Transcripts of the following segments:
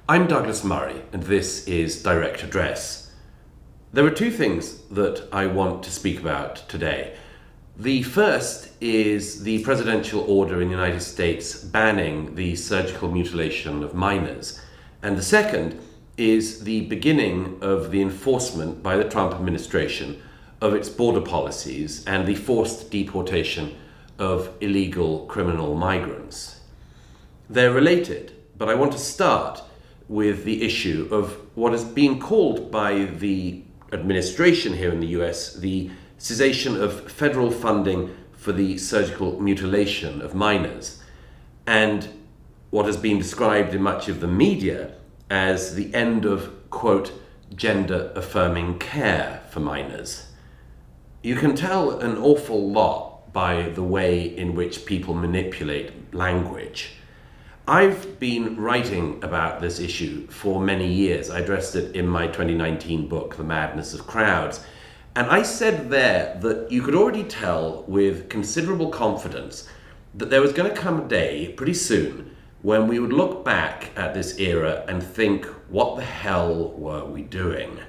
I'm Douglas Murray, and this is Direct Address. There are two things that I want to speak about today. The first is the presidential order in the United States banning the surgical mutilation of minors. And the second is the beginning of the enforcement by the Trump administration of its border policies and the forced deportation of illegal criminal migrants. They're related, but I want to start with the issue of what has been called by the administration here in the US the cessation of federal funding for the surgical mutilation of minors, and what has been described in much of the media as the end of, quote, gender affirming care for minors. You can tell an awful lot by the way in which people manipulate language. I've been writing about this issue for many years. I addressed it in my 2019 book, The Madness of Crowds. And I said there that you could already tell with considerable confidence that there was going to come a day pretty soon when we would look back at this era and think, what the hell were we doing?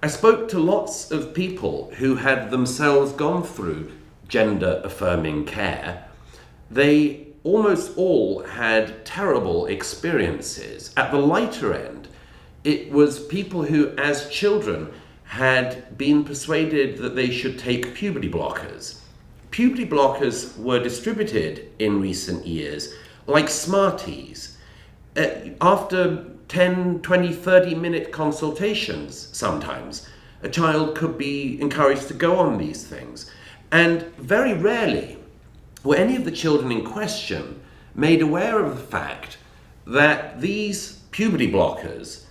I spoke to lots of people who had themselves gone through gender affirming care. They almost all had terrible experiences. At the lighter end, it was people who, as children, had been persuaded that they should take puberty blockers. Puberty blockers were distributed in recent years like Smarties. After 10, 20, 30-minute consultations, sometimes, a child could be encouraged to go on these things. And very rarely were any of the children in question made aware of the fact that these puberty blockers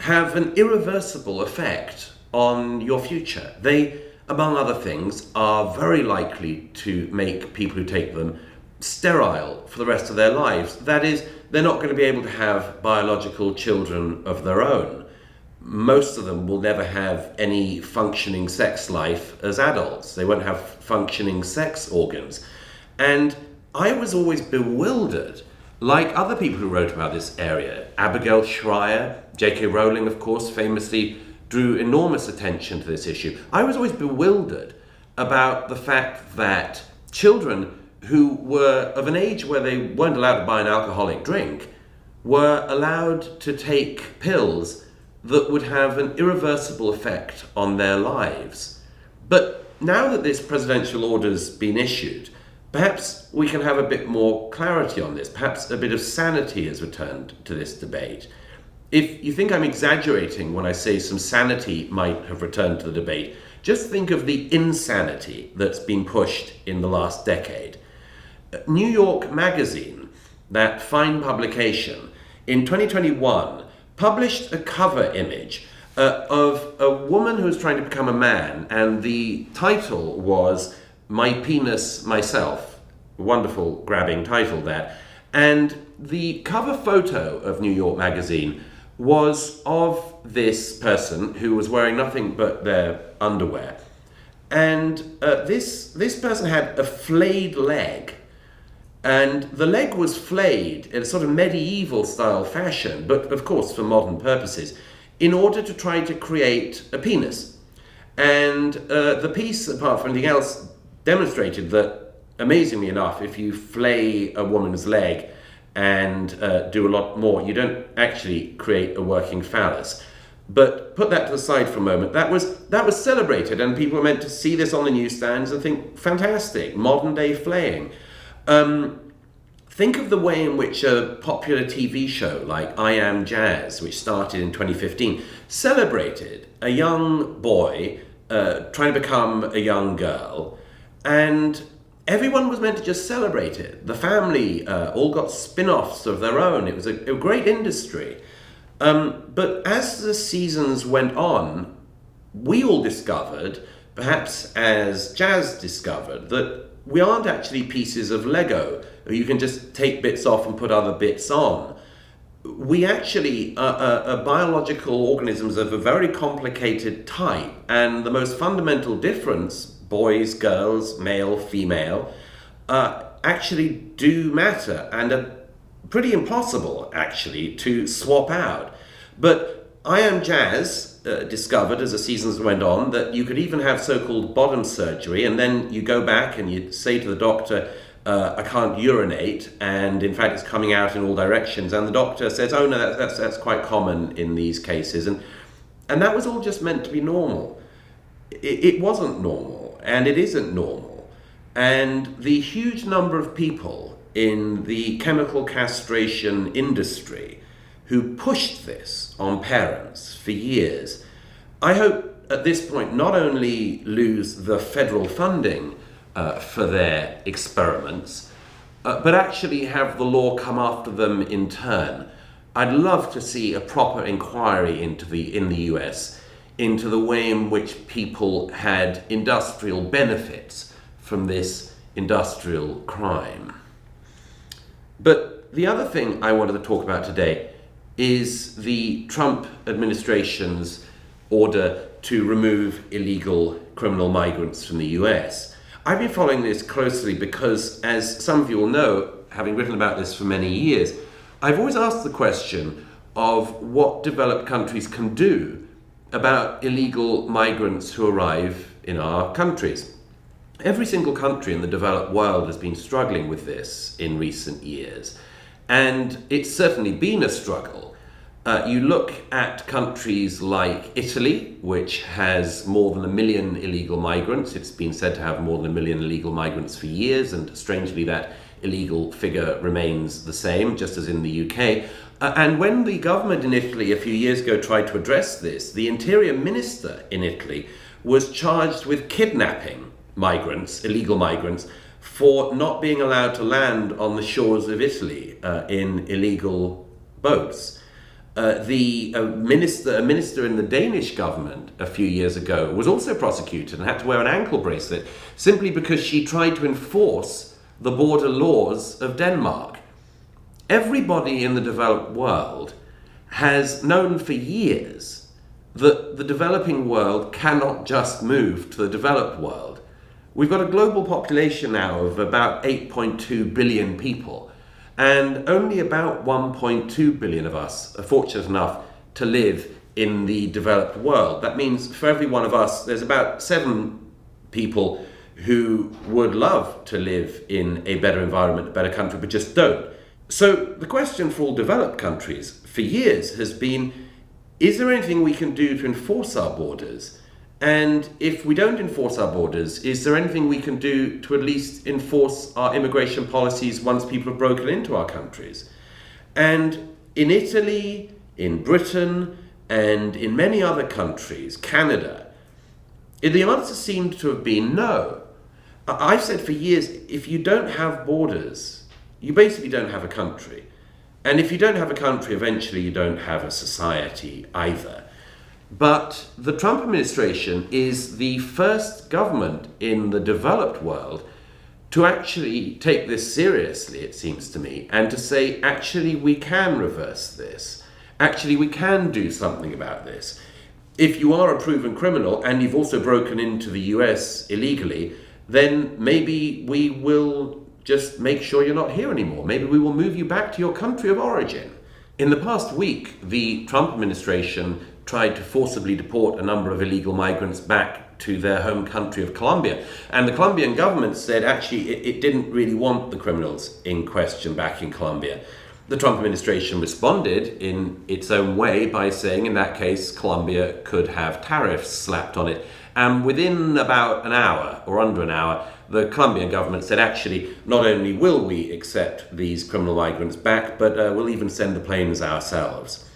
have an irreversible effect on your future. They, among other things, are very likely to make people who take them sterile for the rest of their lives. That is, they're not going to be able to have biological children of their own. Most of them will never have any functioning sex life as adults. They won't have functioning sex organs. And I was always bewildered, like other people who wrote about this area. Abigail Schreier, J.K. Rowling, of course, famously drew enormous attention to this issue. I was always bewildered about the fact that children who were of an age where they weren't allowed to buy an alcoholic drink were allowed to take pills that would have an irreversible effect on their lives. But now that this presidential order's been issued, perhaps we can have a bit more clarity on this. Perhaps a bit of sanity has returned to this debate. If you think I'm exaggerating when I say some sanity might have returned to the debate, just think of the insanity that's been pushed in the last decade. New York Magazine, that fine publication, in 2021 published a cover image of a woman who was trying to become a man, and the title was "My Penis, Myself." Wonderful grabbing title there. And the cover photo of New York Magazine was of this person who was wearing nothing but their underwear. And this person had a flayed leg. And the leg was flayed in a sort of medieval style fashion, but of course for modern purposes, in order to try to create a penis. And the piece, apart from anything else, demonstrated that, amazingly enough, if you flay a woman's leg and do a lot more, you don't actually create a working phallus. But put that to the side for a moment. That was celebrated, and people were meant to see this on the newsstands and think, fantastic, modern day flaying. Think of the way in which a popular TV show like I Am Jazz, which started in 2015, celebrated a young boy trying to become a young girl, and everyone was meant to just celebrate it. The family all got spin-offs of their own. It was a great industry. But as the seasons went on, we all discovered, perhaps as jazz discovered, that we aren't actually pieces of Lego. You can just take bits off and put other bits on. We actually are biological organisms of a very complicated type, and the most fundamental difference, boys, girls, male, female, actually do matter and are pretty impossible, actually, to swap out. But I Am Jazz discovered, as the seasons went on, that you could even have so-called bottom surgery, and then you go back and you say to the doctor, I can't urinate, and in fact it's coming out in all directions, and the doctor says, oh no, that's quite common in these cases, and that was all just meant to be normal. It wasn't normal, and it isn't normal, and the huge number of people in the chemical castration industry who pushed this on parents for years, I hope at this point not only lose the federal funding for their experiments, but actually have the law come after them in turn. I'd love to see a proper inquiry in the US into the way in which people had industrial benefits from this industrial crime. But the other thing I wanted to talk about today is the Trump administration's order to remove illegal criminal migrants from the US. I've been following this closely because, as some of you will know, having written about this for many years, I've always asked the question of what developed countries can do about illegal migrants who arrive in our countries. Every single country in the developed world has been struggling with this in recent years, and it's certainly been a struggle. You look at countries like Italy, which has more than 1 million illegal migrants. It's been said to have more than 1 million illegal migrants for years, and strangely that illegal figure remains the same, just as in the UK. And when the government in Italy a few years ago tried to address this, the interior minister in Italy was charged with kidnapping migrants, illegal migrants, for not being allowed to land on the shores of Italy in illegal boats. A minister in the Danish government a few years ago was also prosecuted and had to wear an ankle bracelet simply because she tried to enforce the border laws of Denmark. Everybody in the developed world has known for years that the developing world cannot just move to the developed world. We've got a global population now of about 8.2 billion people, and only about 1.2 billion of us are fortunate enough to live in the developed world. That means for every one of us, there's about 7 people who would love to live in a better environment, a better country, but just don't. So the question for all developed countries for years has been, is there anything we can do to enforce our borders? And if we don't enforce our borders, is there anything we can do to at least enforce our immigration policies once people have broken into our countries? And in Italy, in Britain, and in many other countries, Canada, the answer seemed to have been no. I've said for years, if you don't have borders, you basically don't have a country. And if you don't have a country, eventually you don't have a society either. But the Trump administration is the first government in the developed world to actually take this seriously, it seems to me, and to say, actually, we can reverse this. Actually, we can do something about this. If you are a proven criminal and you've also broken into the US illegally, then maybe we will just make sure you're not here anymore. Maybe we will move you back to your country of origin. In the past week, the Trump administration tried to forcibly deport a number of illegal migrants back to their home country of Colombia. And the Colombian government said actually it didn't really want the criminals in question back in Colombia. The Trump administration responded in its own way by saying in that case Colombia could have tariffs slapped on it. And within about an hour or under an hour, the Colombian government said actually not only will we accept these criminal migrants back, but we'll even send the planes ourselves.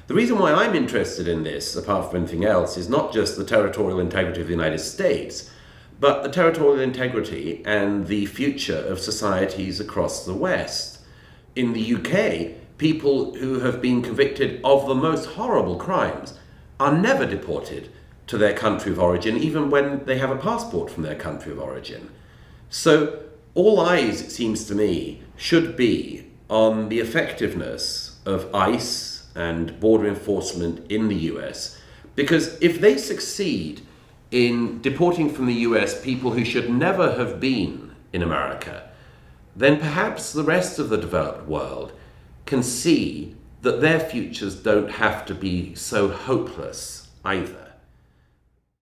The reason why I'm interested in this, apart from anything else, is not just the territorial integrity of the United States, but the territorial integrity and the future of societies across the West. In the UK, people who have been convicted of the most horrible crimes are never deported to their country of origin, even when they have a passport from their country of origin. So all eyes, it seems to me, should be on the effectiveness of ICE and border enforcement in the US, because if they succeed in deporting from the US people who should never have been in America, then perhaps the rest of the developed world can see that their futures don't have to be so hopeless either.